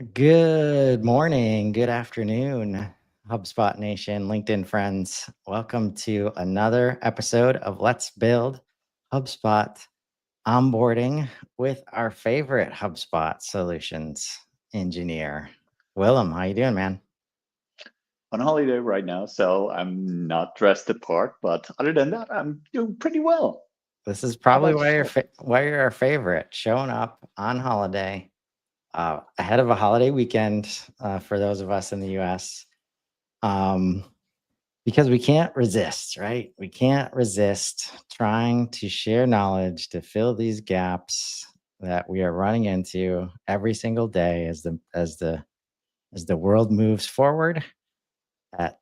Good morning, good afternoon, HubSpot Nation, LinkedIn friends. Welcome to another episode of Let's Build HubSpot Onboarding with our favorite HubSpot solutions engineer, Willem. How you doing, man? On holiday right now, so I'm not dressed apart, but other than that, I'm doing pretty well. This is How probably about why yourself? why you're our favorite, showing up on holiday, ahead of a holiday weekend for those of us in the U.S. Um, because we can't resist, right? We can't resist trying to share knowledge to fill these gaps that we are running into every single day as the world moves forward at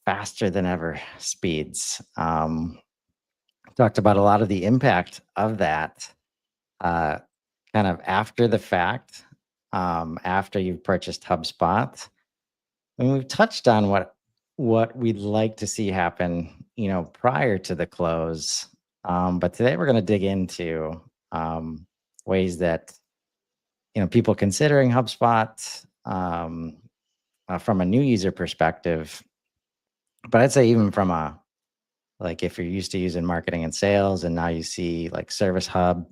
faster than ever speeds. Talked about a lot of the impact of that uh, kind of after the fact, after you've purchased HubSpot. And we've touched on what we'd like to see happen, prior to the close. But today we're going to dig into ways that people considering HubSpot from a new user perspective. But I'd say even from a like if you're used to using marketing and sales, and now you see like Service Hub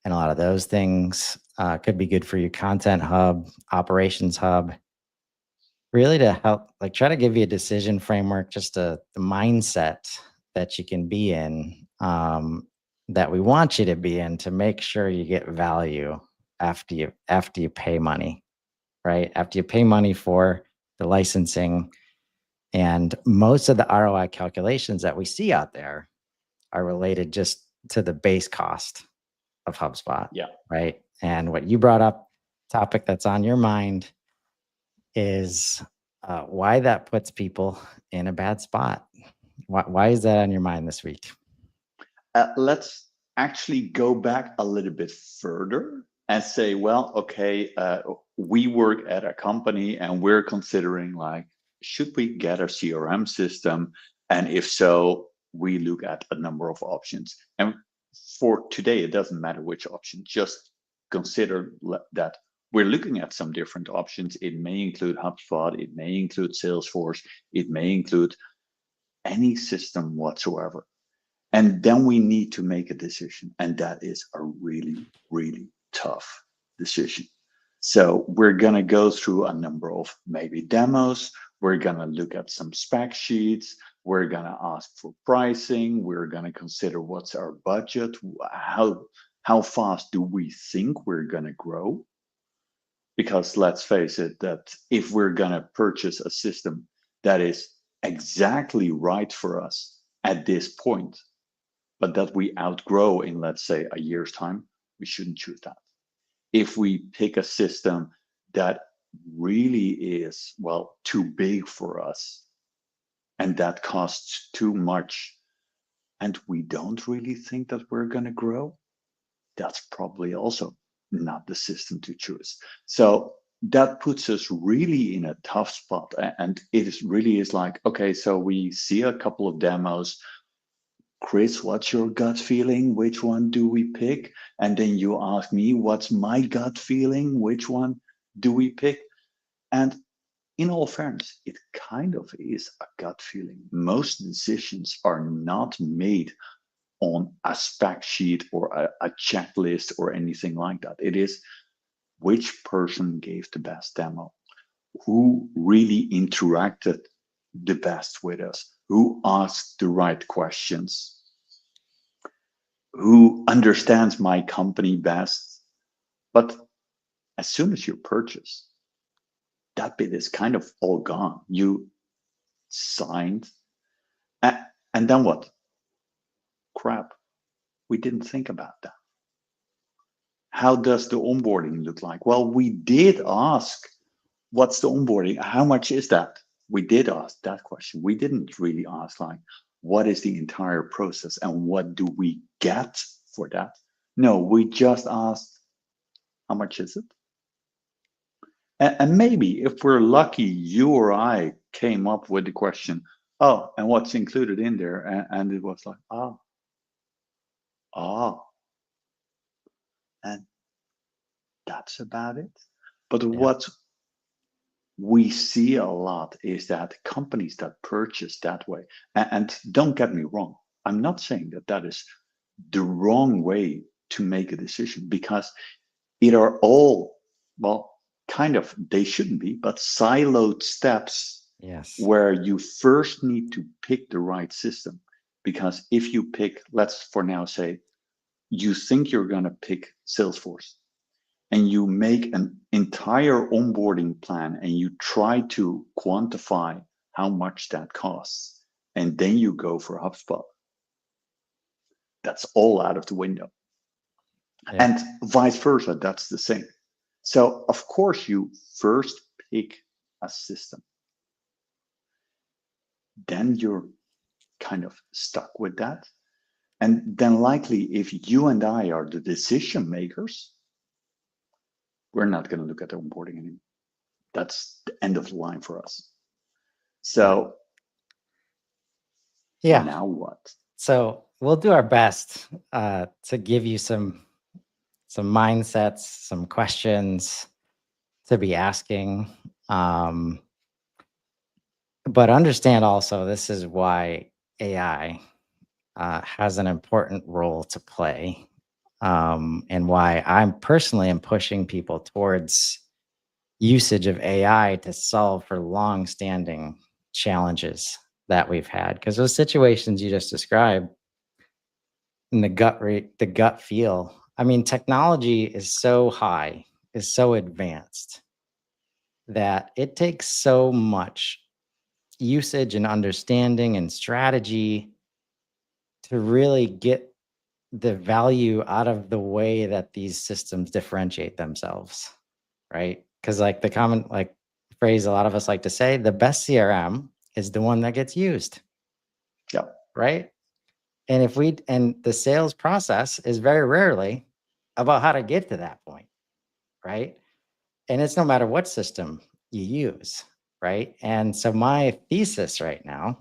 and a lot of those things could be good for you. Content Hub, Operations Hub, really to help like try to give you a decision framework, just the mindset that you can be in, that we want you to be in, to make sure you get value after you pay money, right? After you pay money for the licensing. And most of the ROI calculations that we see out there are related just to the base cost of HubSpot, Yeah. right? And what you brought up, topic that's on your mind, is why that puts people in a bad spot. Why is that on your mind this week? Let's actually go back a little bit further and say, well, okay, we work at a company and we're considering like, should we get a CRM system? And if so, we look at a number of options. And for today, it doesn't matter which option, just consider that we're looking at some different options. It may include HubSpot, it may include Salesforce, it may include any system whatsoever. And then we need to make a decision. And that is a really, really tough decision. So we're going to go through a number of maybe demos. We're going to look at some spec sheets. We're going to ask for pricing. We're going to consider what's our budget. How fast do we think we're going to grow? Because let's face it, that if we're going to purchase a system that is exactly right for us at this point, but that we outgrow in, let's say, a year's time, we shouldn't choose that. If we pick a system that really is, well, too big for us and that costs too much, and we don't really think that we're going to grow, that's probably also not the system to choose. So that puts us really in a tough spot. And it is really is like, okay, so we see a couple of demos. Chris, what's your gut feeling? Which one do we pick? And then you ask me, what's my gut feeling? Which one do we pick? And in all fairness, it kind of is a gut feeling. Most decisions are not made on a spec sheet or a checklist or anything like that. It is which person gave the best demo, who really interacted the best with us, who asked the right questions, who understands my company best. But as soon as you purchase, that bit is kind of all gone. You signed, and then what? Crap, we didn't think about that. How does the onboarding look like? Well, we did ask, what's the onboarding? How much is that? We did ask that question. We didn't really ask, like, what is the entire process and what do we get for that? No, we just asked, how much is it? And maybe if we're lucky, you or I came up with the question, oh, and what's included in there? And it was like, oh, and that's about it. But Yeah. we see a lot is that companies that purchase that way, and don't get me wrong, I'm not saying that that is the wrong way to make a decision, because it are all, well, kind of, they shouldn't be, but siloed steps Yes. where you first need to pick the right system. Because if you pick, let's for now say, you think you're going to pick Salesforce, and you make an entire onboarding plan and you try to quantify how much that costs, and then you go for HubSpot, that's all out of the window. Yeah. And vice versa, that's the same. So, of course, you first pick a system, then you're kind of stuck with that. And then, likely, if you and I are the decision makers, we're not going to look at the onboarding anymore. That's the end of the line for us. So, Yeah. now what? So we'll do our best to give you some mindsets, some questions to be asking. But understand also, this is why AI has an important role to play, and why I'm personally am pushing people towards usage of AI to solve for long-standing challenges that we've had. Because those situations you just described, and the gut feel. I mean, technology is so high, is so advanced that it takes so much usage and understanding and strategy to really get the value out of the way that these systems differentiate themselves, right? Because like the common like phrase a lot of us like to say, the best CRM is the one that gets used. Yeah. Right. And the sales process is very rarely about how to get to that point, right? And it's no matter what system you use, right? And so my thesis right now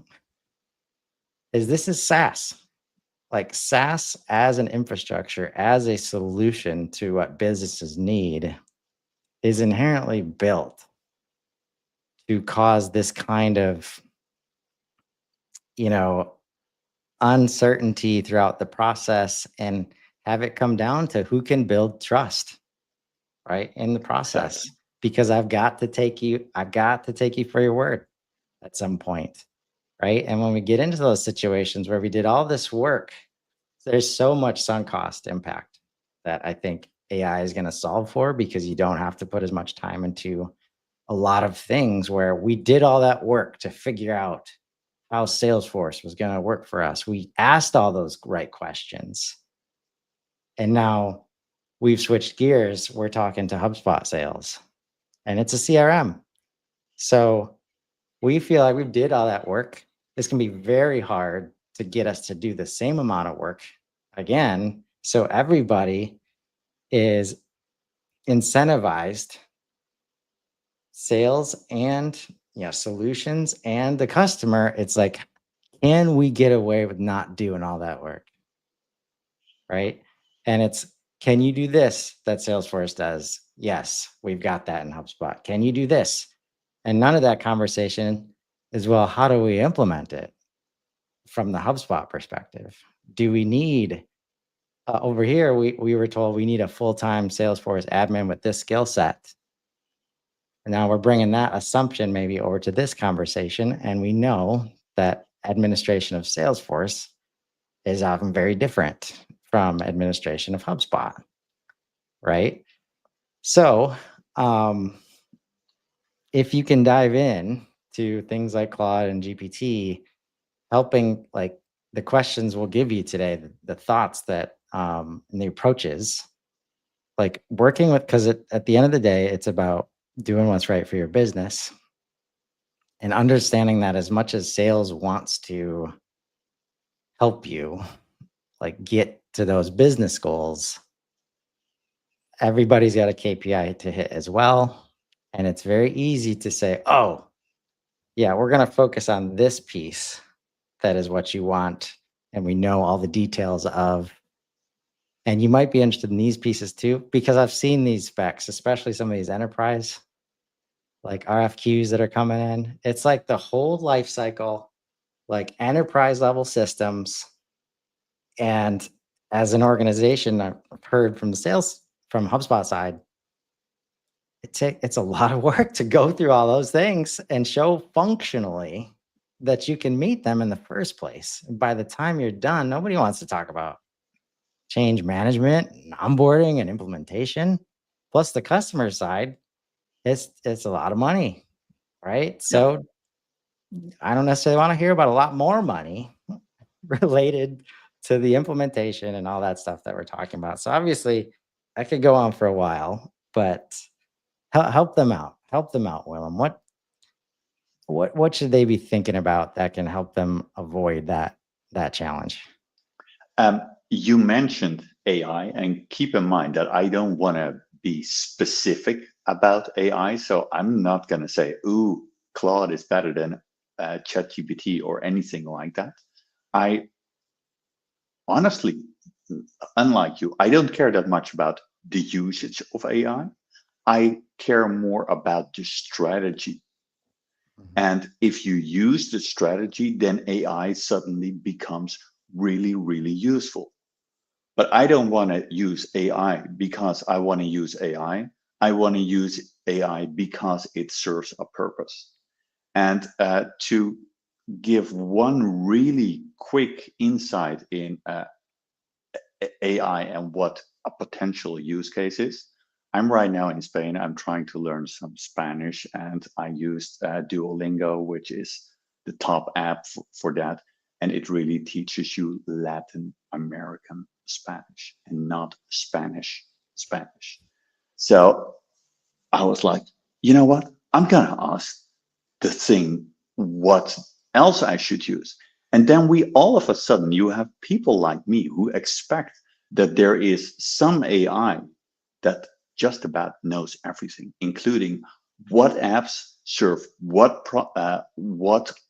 is this is SaaS. Like SaaS as an infrastructure, as a solution to what businesses need, is inherently built to cause this kind of, uncertainty throughout the process, and have it come down to who can build trust, right, in the process. Exactly. Because I've got to take you for your word at some point, right? And when we get into those situations where we did all this work, there's so much sunk cost impact that I think AI is going to solve for, because you don't have to put as much time into a lot of things where we did all that work to figure out how Salesforce was going to work for us. We asked all those right questions. And now we've switched gears. We're talking to HubSpot sales, and it's a CRM. So we feel like we did all that work. It's going to be very hard to get us to do the same amount of work again. So everybody is incentivized, sales and solutions and the customer. It's like, can we get away with not doing all that work? Right. And it's, can you do this that Salesforce does? Yes, we've got that in HubSpot. Can you do this? And none of that conversation is, well, how do we implement it from the HubSpot perspective? Do we need, over here, we were told we need a full-time Salesforce admin with this skill set. And now we're bringing that assumption maybe over to this conversation. And we know that administration of Salesforce is often very different from administration of HubSpot, right? So if you can dive in to things like Claude and GPT, helping, like, the questions we'll give you today, the thoughts that and the approaches, like working with, because at the end of the day, it's about doing what's right for your business, and understanding that as much as sales wants to help you like get to those business goals, everybody's got a KPI to hit as well. And it's very easy to say, oh, yeah, we're going to focus on this piece. That is what you want. And we know all the details of, and you might be interested in these pieces too, because I've seen these specs, especially some of these enterprise like RFQs that are coming in. It's like the whole life cycle, like enterprise level systems. And as an organization, I've heard from the sales from HubSpot side, it's a lot of work to go through all those things and show functionally that you can meet them in the first place. And by the time you're done, nobody wants to talk about change management and onboarding and implementation. Plus the customer side, it's a lot of money, right? Yeah. So I don't necessarily want to hear about a lot more money related to the implementation and all that stuff that we're talking about. So obviously, I could go on for a while, but help them out. Help them out, Willem. What should they be thinking about that can help them avoid that challenge? You mentioned AI, and keep in mind that I don't want to be specific about AI, so I'm not going to say, "Ooh, Claude is better than ChatGPT" or anything like that. I honestly, unlike you, I don't care that much about the usage of AI. I care more about the strategy. Mhm. And if you use the strategy, then AI suddenly becomes really, really useful. But I don't want to use AI because I want to use AI. I want to use AI because it serves a purpose. And to give one really quick insight in AI and what a potential use case is. I'm right now in Spain. I'm trying to learn some Spanish, and I used Duolingo, which is the top app for that. And it really teaches you Latin American Spanish and not Spanish. So I was like, you know what? I'm going to ask the thing what else I should use. And then we all of a sudden, you have people like me who expect that there is some AI that just about knows everything, including what apps serve what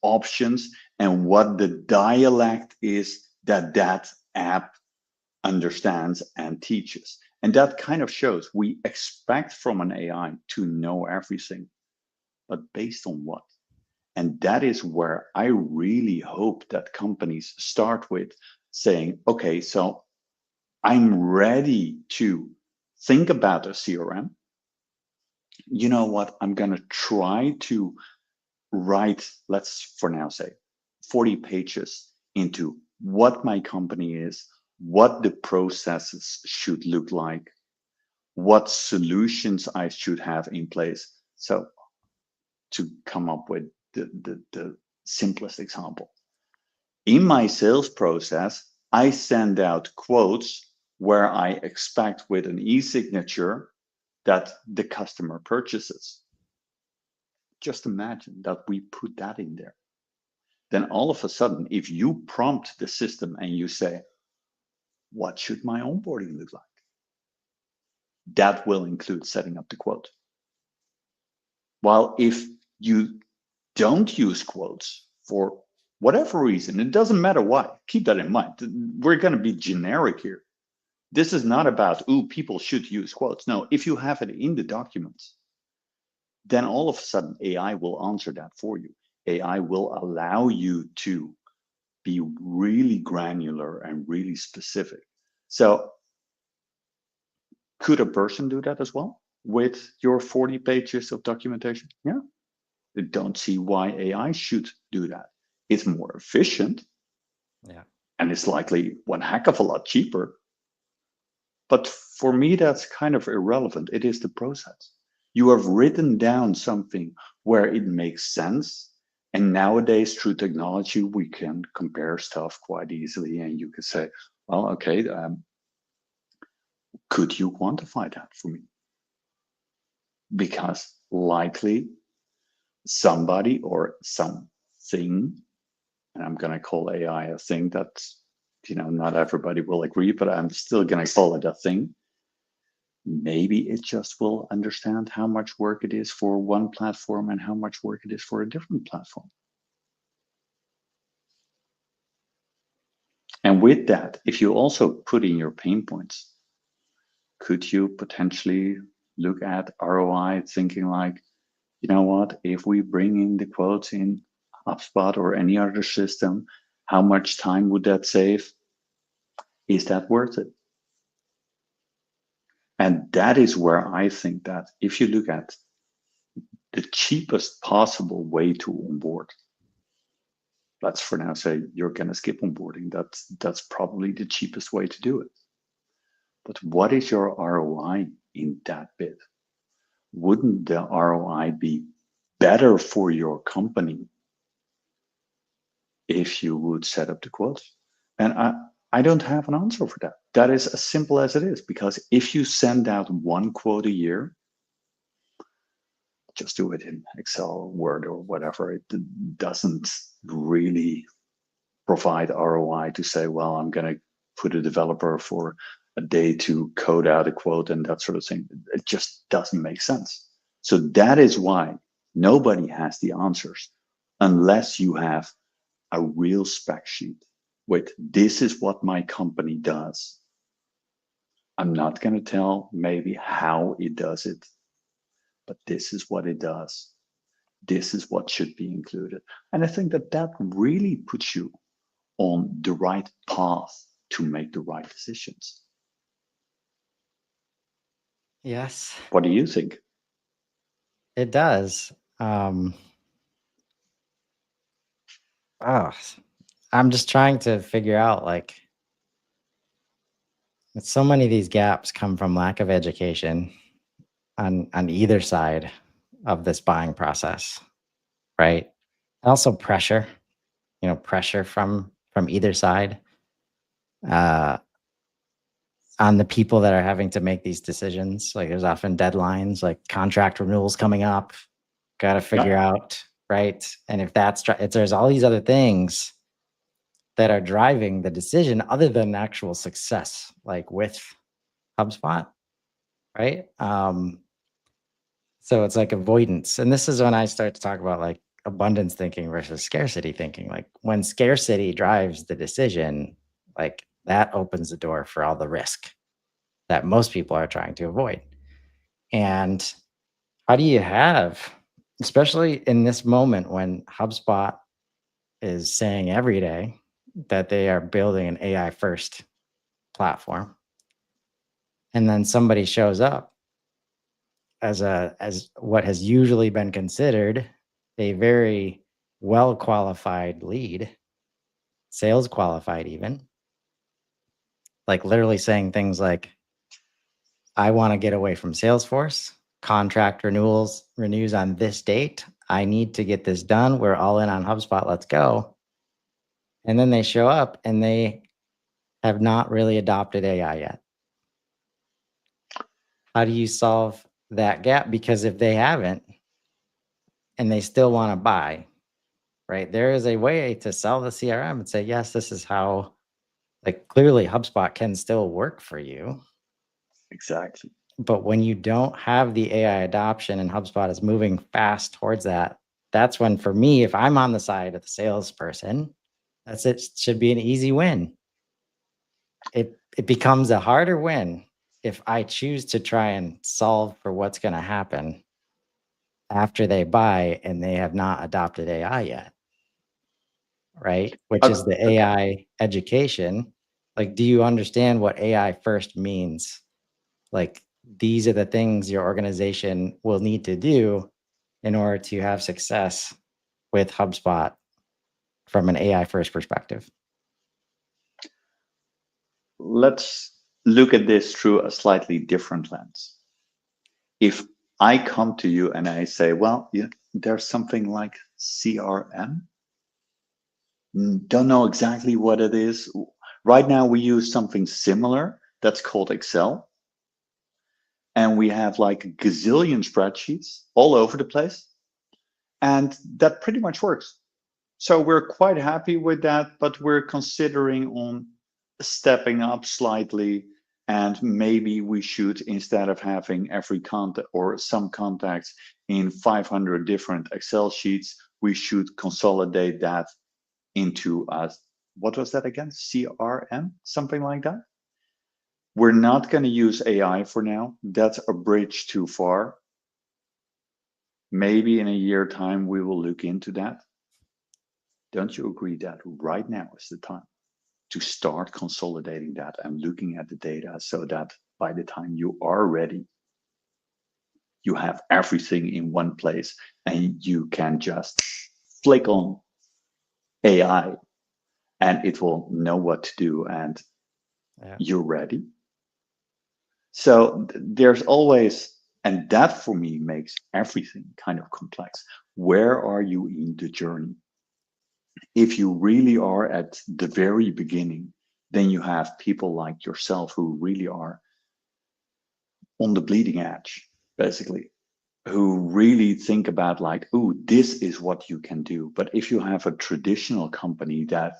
options and what the dialect is that that app understands and teaches. And that kind of shows we expect from an AI to know everything, but based on what? And that is where I really hope that companies start with saying, okay, so I'm ready to think about a CRM. You know what? I'm going to try to write, let's for now say 40 pages into what my company is, what the processes should look like, what solutions I should have in place. So to come up with the simplest example. In my sales process, I send out quotes where I expect with an e-signature that the customer purchases. Just imagine that we put that in there. Then all of a sudden, if you prompt the system and you say, what should my onboarding look like? That will include setting up the quote. While if you don't use quotes for whatever reason, it doesn't matter why, keep that in mind. We're going to be generic here. This is not about, ooh, people should use quotes. No, if you have it in the documents, then all of a sudden AI will answer that for you. AI will allow you to be really granular and really specific. So could a person do that as well with your 40 pages of documentation? Yeah. I don't see why AI should do that. It's more efficient Yeah. and it's likely one heck of a lot cheaper. But for me, that's kind of irrelevant. It is the process. You have written down something where it makes sense. And nowadays, through technology, we can compare stuff quite easily. And you can say, well, okay, could you quantify that for me? Because likely somebody or something, and I'm going to call AI a thing that, not everybody will agree, but I'm still going to call it a thing. Maybe it just will understand how much work it is for one platform and how much work it is for a different platform. And with that, if you also put in your pain points, could you potentially look at ROI thinking like, you know what, if we bring in the quotes in HubSpot or any other system, how much time would that save? Is that worth it? And that is where I think that if you look at the cheapest possible way to onboard, let's for now say you're going to skip onboarding. That's probably the cheapest way to do it. But what is your ROI in that bit? Wouldn't the ROI be better for your company if you would set up the quotes? And I don't have an answer for that. That is as simple as it is, because if you send out one quote a year, just do it in Excel, Word, or whatever. It doesn't really provide ROI to say, well, I'm going to put a developer for a day to code out a quote and that sort of thing. It just doesn't make sense. So that is why nobody has the answers unless you have a real spec sheet with, this is what my company does. I'm not going to tell maybe how it does it, but this is what it does. This is what should be included. And I think that that really puts you on the right path to make the right decisions. Yes, What do you think? it does. Oh, I'm just trying to figure out, like, so many of these gaps come from lack of education on either side of this buying process, right? Also pressure, pressure from either side uh, on the people that are having to make these decisions. Like, there's often deadlines, like contract renewals coming up, got to figure Yeah. out, right? And if there's all these other things that are driving the decision other than actual success, like with HubSpot, right? So it's like avoidance. And this is when I start to talk about like abundance thinking versus scarcity thinking. Like, when scarcity drives the decision, like that opens the door for all the risk that most people are trying to avoid. And how do you have, especially in this moment when HubSpot is saying every day that they are building an AI first platform, and then somebody shows up as what has usually been considered a very well qualified lead, sales qualified even, like literally saying things like, I want to get away from Salesforce, contract renews on this date, I need to get this done, we're all in on HubSpot, let's go. And then they show up and they have not really adopted AI yet. How do you solve that gap? Because if they haven't and they still want to buy, right, there is a way to sell the CRM and say, yes, this is how, like, clearly HubSpot can still work for you. Exactly. But when you don't have the AI adoption and HubSpot is moving fast towards that, that's when, for me, if I'm on the side of the salesperson, it should be an easy win. It becomes a harder win if I choose to try and solve for what's going to happen after they buy and they have not adopted AI yet, right? Which is the AI education. Like, do you understand what AI first means? Like, these are the things your organization will need to do in order to have success with HubSpot from an AI first perspective. Let's look at this through a slightly different lens. If I come to you and I say, well, yeah, there's something like CRM. Don't know exactly what it is. Right now, we use something similar that's called Excel. And we have like a gazillion spreadsheets all over the place. And that pretty much works. So we're quite happy with that, but we're considering on stepping up slightly. And maybe we should, instead of having every contact or some contacts in 500 different Excel sheets, we should consolidate that into what was that again? CRM, something like that. We're not going to use AI for now. That's a bridge too far. Maybe in a year time, we will look into that. Don't you agree that right now is the time to start consolidating that and looking at the data so that by the time you are ready, you have everything in one place and you can just flick on AI and it will know what to do and you're ready. So there's always, and that for me makes everything kind of complex. Where are you in the journey? If you really are at the very beginning, then you have people like yourself who really are on the bleeding edge, basically, who really think about like, oh, this is what you can do. But if you have a traditional company that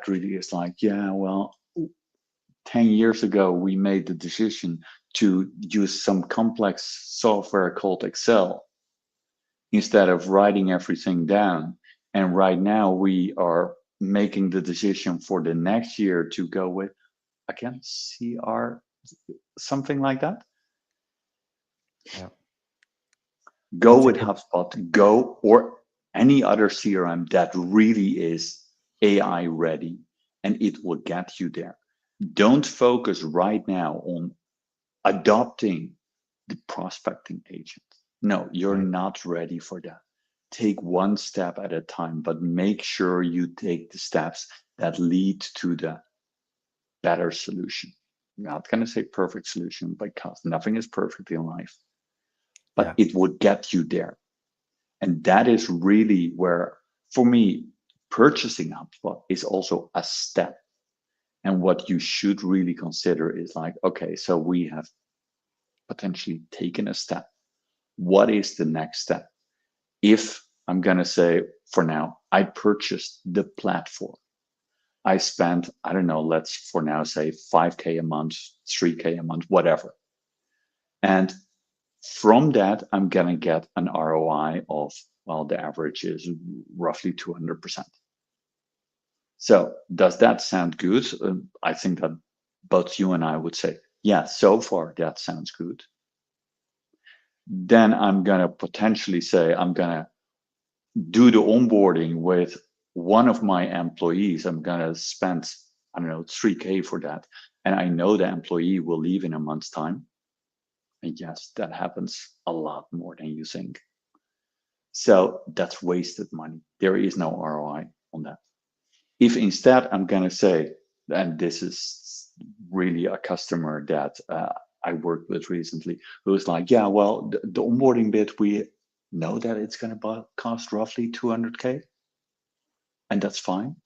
really is like, yeah, well, 10 years ago, we made the decision to use some complex software called Excel instead of writing everything down. And right now we are making the decision for the next year to go with, again, CR, something like that. Yeah. Go That's a with good, HubSpot, go or any other CRM that really is AI ready and it will get you there. Don't focus right now on adopting the prospecting agent. No, you're right. not ready for that. Take one step at a time, but make sure you take the steps that lead to the better solution. I'm not going to say perfect solution because nothing is perfect in life, but Yeah. it would get you there. And that is really where, for me, purchasing HubSpot is also a step. And what you should really consider is like, okay, so we have potentially taken a step. What is the next step? If I'm going to say, for now, I purchased the platform. I spent, I don't know, let's for now say 5K a month, 3K a month, whatever. And from that, I'm going to get an ROI of, well, the average is roughly 200%. So does that sound good? I think that both you and I would say, yeah, so far that sounds good. Then I'm going to potentially say, I'm going to do the onboarding with one of my employees. I'm going to spend, I don't know, 3K for that. And I know the employee will leave in a month's time. And yes, that happens a lot more than you think. So that's wasted money. There is no ROI on that. If instead I'm going to say, and this is really a customer that I worked with recently, who was like, yeah, well, the onboarding bit, we know that it's going to cost roughly 200K, and that's fine.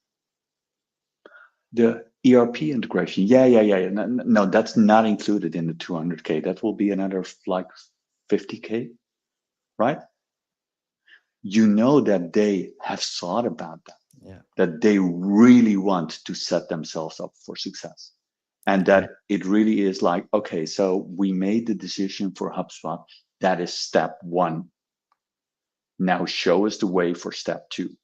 The ERP integration, yeah. No, that's not included in the 200K. That will be another like 50K, right? You know that they have thought about that, Yeah. that they really want to set themselves up for success. And that Right. it really is like, okay, so we made the decision for HubSpot. That is step one. Now show us the way for step two.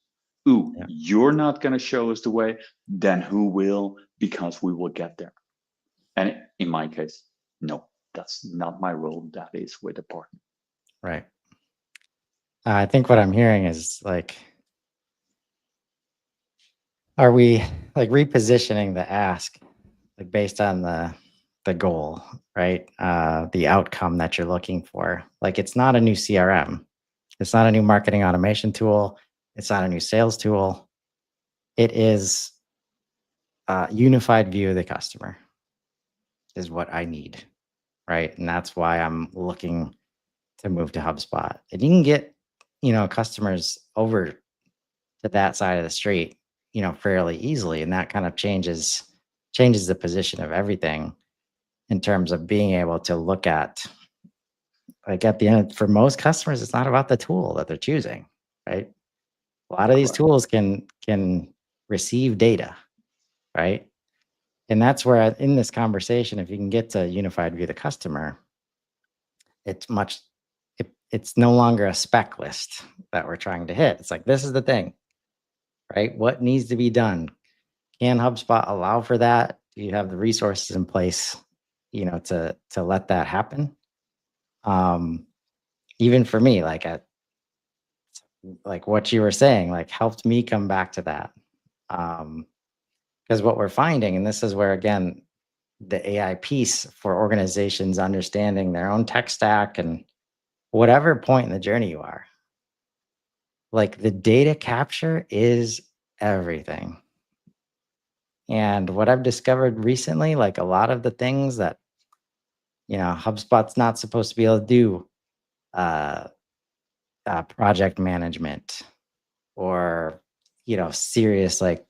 Ooh, Yeah. you're not going to show us the way, then who will? Because we will get there. And in my case, no, that's not my role. That is with a partner. Right. I think what I'm hearing is like, are we like repositioning the ask like based on the goal, right? The outcome that you're looking for. Like it's not a new CRM. It's not a new marketing automation tool. It's not a new sales tool. It is a unified view of the customer is what I need, right? And that's why I'm looking to move to HubSpot. And you can get, customers over to that side of the street, fairly easily. And that kind of changes the position of everything in terms of being able to look at, like at the end, for most customers, it's not about the tool that they're choosing, right? A lot of these Correct. tools can receive data, right? And that's where in this conversation, if you can get to unified view of the customer, it's much it's no longer a spec list that we're trying to hit. It's like, this is the thing, right? What needs to be done? Can HubSpot allow for that? Do you have the resources in place, to let that happen? Even for me, like like what you were saying, like helped me come back to that. Because what we're finding, and this is where, again, the AI piece for organizations understanding their own tech stack and whatever point in the journey you are, like the data capture is everything. And what I've discovered recently, like a lot of the things that, HubSpot's not supposed to be able to do, uh, project management or, serious like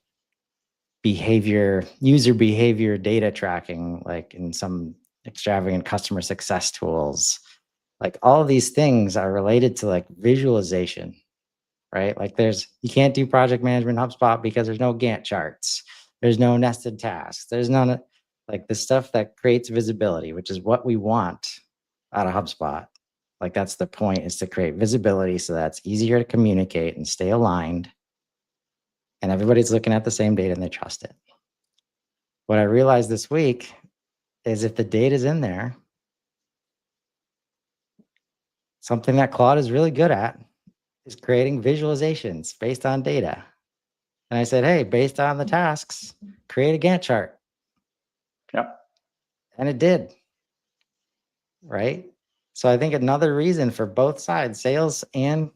user behavior data tracking, like in some extravagant customer success tools. Like all of these things are related to like visualization, right? Like you can't do project management in HubSpot because there's no Gantt charts. There's no nested tasks. There's none like the stuff that creates visibility, which is what we want out of HubSpot. Like that's the point, is to create visibility so that it's easier to communicate and stay aligned. And everybody's looking at the same data and they trust it. What I realized this week is if the data's in there, something that Claude is really good at is creating visualizations based on data. And I said, hey, based on the tasks, create a Gantt chart. Yep. And it did. Right. So I think another reason for both sides, sales and,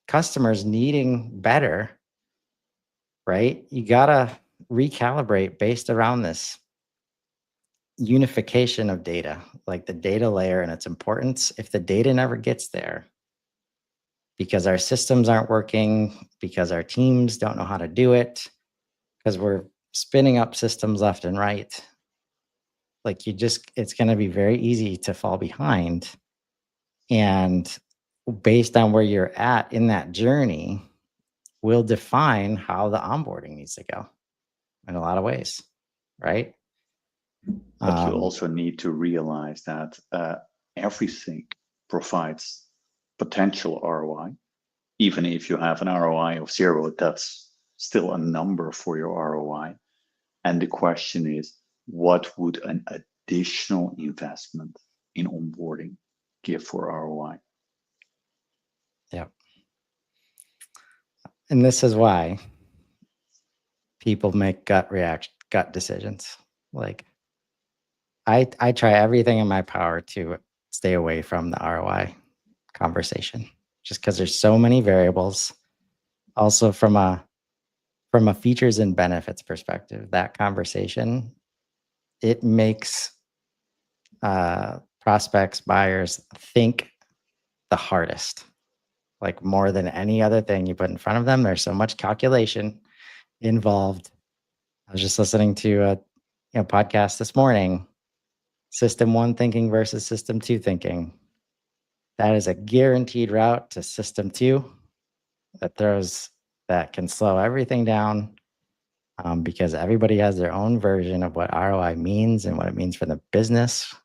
customers needing better, right? You got to recalibrate based around this unification of data, like the data layer and its importance. If the data never gets there, because our systems aren't working, because our teams don't know how to do it, because we're spinning up systems left and right, like it's going to be very easy to fall behind. And based on where you're at in that journey will define how the onboarding needs to go in a lot of ways, right? But you also need to realize that everything provides potential ROI. Even if you have an ROI of 0, that's still a number for your ROI. And the question is, what would an additional investment in onboarding give for ROI? Yeah. And this is why people make gut decisions. Like I try everything in my power to stay away from the ROI conversation, just because there's so many variables. Also from a features and benefits perspective, that conversation, it makes prospects, buyers think the hardest, like more than any other thing you put in front of them. There's so much calculation involved. I was just listening to a podcast this morning, System 1 thinking versus System 2 thinking. That is a guaranteed route to System 2 that can slow everything down, because everybody has their own version of what ROI means and what it means for the business,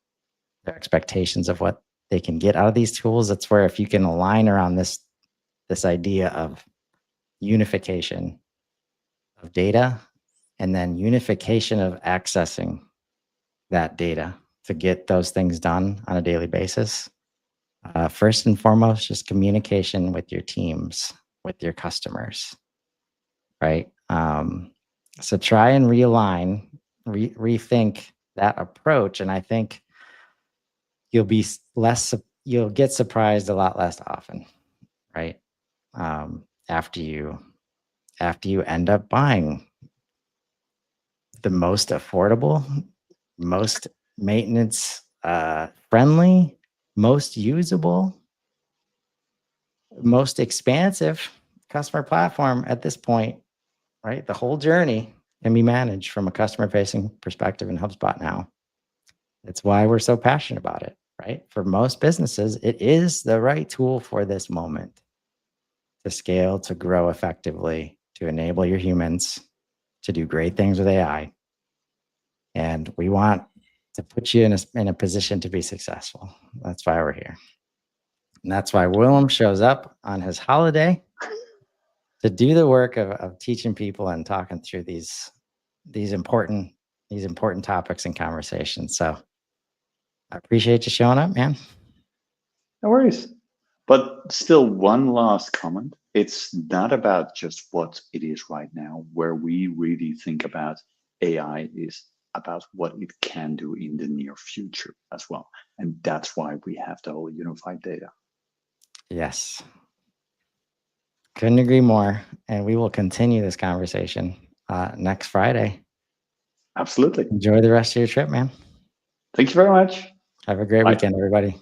their expectations of what they can get out of these tools. That's where, if you can align around this idea of unification of data and then unification of accessing that data to get those things done on a daily basis. First and foremost, just communication with your teams, with your customers, right? So try and realign, rethink that approach. And I think you'll get surprised a lot less often, right? After you end up buying the most affordable, most maintenance friendly, most usable, most expansive customer platform at this point, right? The whole journey can be managed from a customer facing perspective in HubSpot now. It's why we're so passionate about it, right? For most businesses, it is the right tool for this moment to scale, to grow effectively, to enable your humans to do great things with AI. And we want to put you in a position to be successful. That's why we're here. And that's why Willem shows up on his holiday to do the work of teaching people and talking through these important topics and conversations. So I appreciate you showing up, man. No worries. But still, one last comment. It's not about just what it is right now. Where we really think about AI is about what it can do in the near future as well. And that's why we have the whole unified data. Yes. Couldn't agree more. And we will continue this conversation next Friday. Absolutely. Enjoy the rest of your trip, man. Thank you very much. Have a great Bye. weekend, everybody.